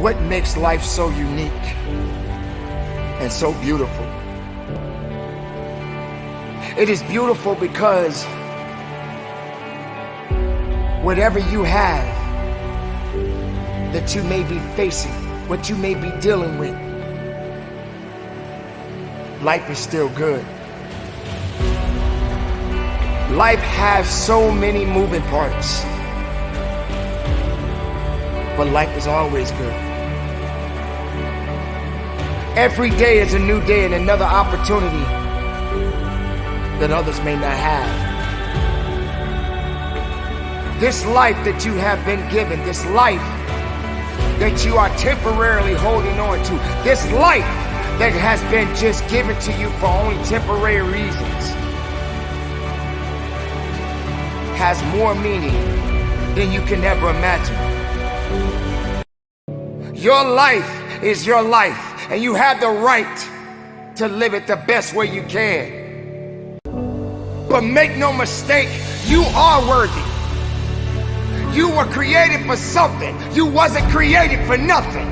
What makes life so unique and so beautiful? It is beautiful because whatever you have that you may be facing, what you may be dealing with, life is still good. Life has so many moving parts, but life is always good. Every day is a new day and another opportunity that others may not have. This life that you have been given, this life that you are temporarily holding on to, this life that has been just given to you for only temporary reasons, has more meaning than you can ever imagine. Your life is your life, and you have the right to live it the best way you can. But make no mistake, you are worthy. You were created for something. You wasn't created for nothing.